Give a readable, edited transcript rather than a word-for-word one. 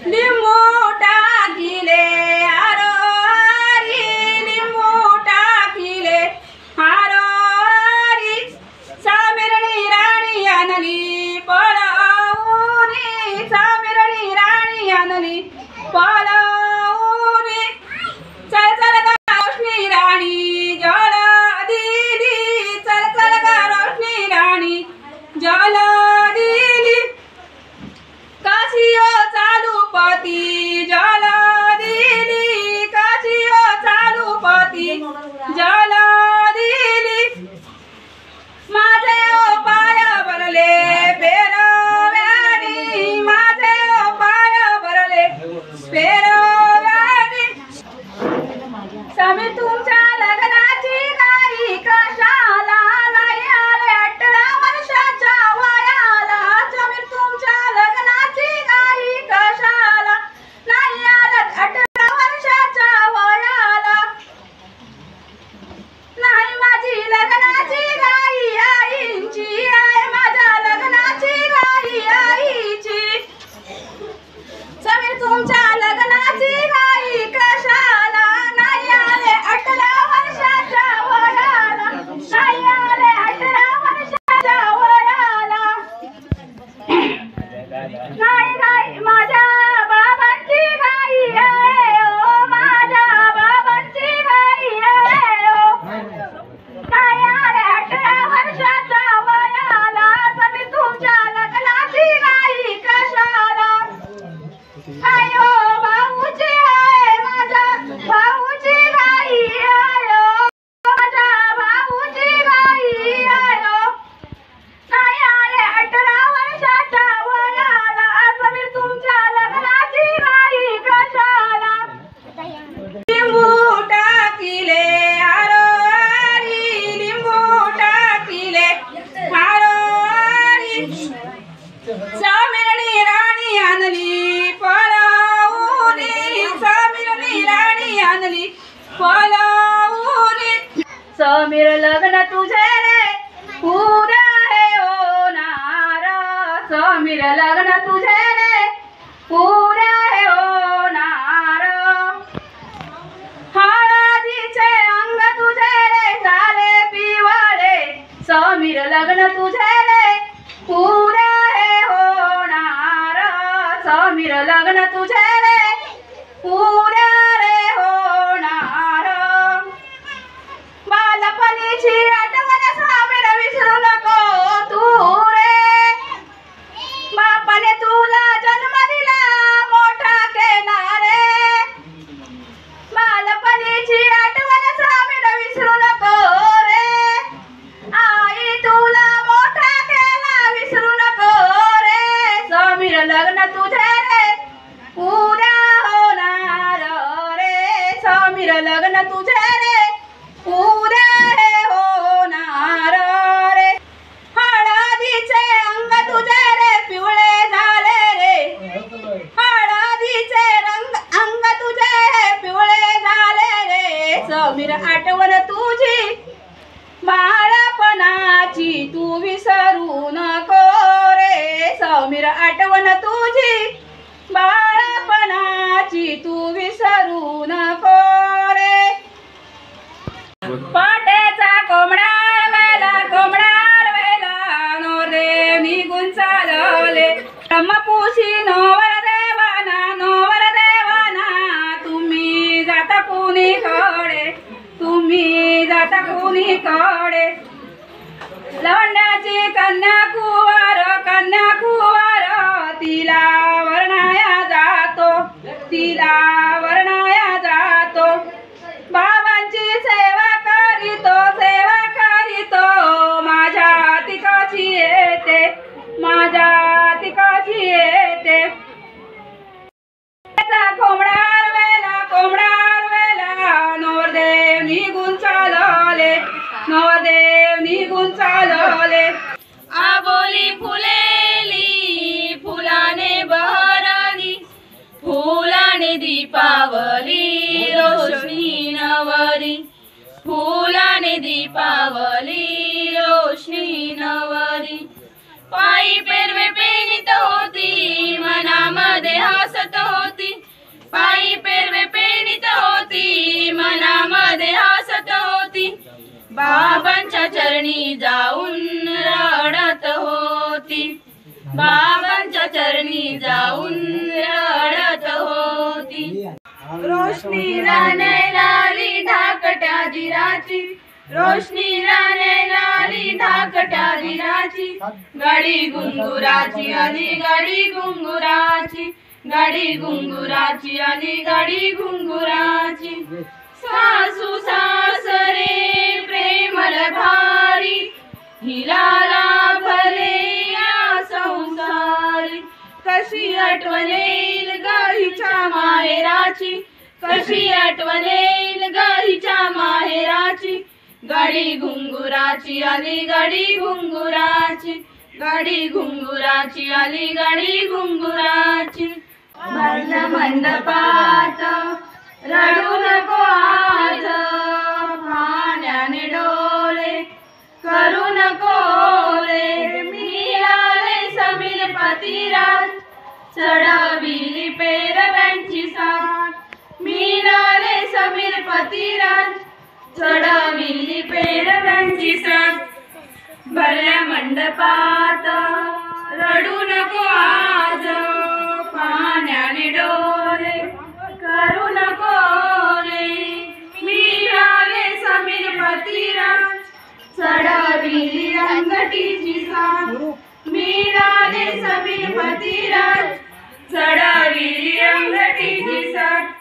लिंबू टाकिले आरोरी, लिंबू टाकिले आरोरी, सामिरणी राणी आणली पळवूनी, सामिरणी राणी आणली पळवूनी, चल चल ग रोशनी राणी जल दिली, चल चल ग रोशनी राणी जल दिली, काशियो चालूपती जल दिली, काशियो चालूपती जल दिली, माझे ओ पाय भरले पेरव्यानी, माझे ओ पाय भरले पेरव्यानी, स्वामी तुमच्या लग्नाची घाई कशाला, नाही आले 18 वर्षाच्या वयाला, स्वामी तुमच्या लग्नाची घाई कशाला, नाही आले 18 वर्षाच्या वयाला, नाही माझी लग्नाची घाई आईची आहे, माझ्या लग्नाची घाई आईची, स्वामी तुमच्या लग्नाची घाई कशाला, नाही आले 18 वर्षाच्या वयाला, नाही आले 18 वर्षाच्या वयाला, नाही नाही माझ्या बाबांची घाई आहे ओ, माझ्या बाबांची घाई आहे ओ, नाही आले 18 वर्षाच्या वयाला, स्वामी तुमच्या लग्नाची घाई कशाला, आयो भाऊची आहे माझ्या भाऊची घाई आयो, माझ्या भाऊची घाई आयो, नाही आले 18 वर्षाच्या वयाला, स्वामी तुमच्या लग्नाची घाई कशाला, लिंबू टाकिले आरोरी, लिंबू टाकिले आरोरी, सामिरणी राणी आणली पळवूनी, सामिरणी राणी आणली पळवूनी, समीर लग्न तुझे रे उद्या हे होणार, समीर लग्न तुझे रे उद्या हे होणार, हळदीचे अंग तुझे रे झाले पिवळे, समीर लग्न तुझे रे उद्या हे होणार, समीर लग्न तुझे रे उद्या रे होणार, बालपणीची आठवण समीर विसरू नको तू रे, बापाने तुला जन्म दिला मोठा केला रे, बालपणीची आठवण समीर विसरू नको रे, आई तुला मोठा केला विसरू नको रे, समीर लग्न तुझे रे उद्या होणार रे, समीर लग्न तुझे रे उद्या हे होणार रे, हळदीचे अंग तुझे रे पिवळे झाले रे, हळदीचे अंग तुझे पिवळे झाले रे, समीर आठवण तुझी बाळपणाची तू विसरू नको रे, समीर आठवण तुझी बाळपणाची तू विसरू नको रे, पाट्याचा कोंबडा वेला नोरदेव निघून चालले, ब्रह्मपुशी नोवर देवाना, तुम्ही जाता कुणीकडे, तुम्ही जाता कुणीकडे, लवंडाची कन्या कुवार तिला वर्णाया जातो, तिला वर्णाया जातो, बाबांची सेवा करीतो माझ्या तिकाची येते, माझ्या तिकाची येते, कोंबडार वेला नवरदेव निघून चालले, नवरदेव निघून चालले, आबोली फुलेली फुलाने बहरली, फुलाने दीपावली रोशनी नवरी, फुलाने दीपावली रोशनी नवरी, पायी पेरवे पेनित होती मनामध्ये हसत बाबांच्या चरणी जाऊन रडत होती, बाबांच्या चरणी जाऊन रडत होती। रोशनी राणे लाली धाकट्या दिराची, रोशनी राणे लाली धाकट्या दिराची, गाडी घुंगुराची आली गाडी घुंगुराची, गाडी घुंगुराची आली गाडी घुंगुराची। सासू सासरे प्रेमल भारी, हिला लाभले या संसारी। कशी आठवण येईल ग हिच्या माहेराची, कशी आठवण येईल ग हिच्या माहेराची। गाडी घुंगुराची आली गाडी घुंगुराची, गाडी घुंगुराची आली गाडी घुंगुराची। भरल्या मंडपात रडू नको आज, पाण्याने डोळे करू नको रे। मिळाले समीर पतिराज, चढविली पेरव्यांची साथ। मिळाले समीर पतिराज, चढविली पेरव्यांची साथ। भरल्या मंडपात रडू नको आज, पाण्याने डोळे करू नको रे। मिळाले समीर पतिराज, चढविली अंगठीची साथ। मिळाले समीर पतिराज, चढविली अंगठीची साथ।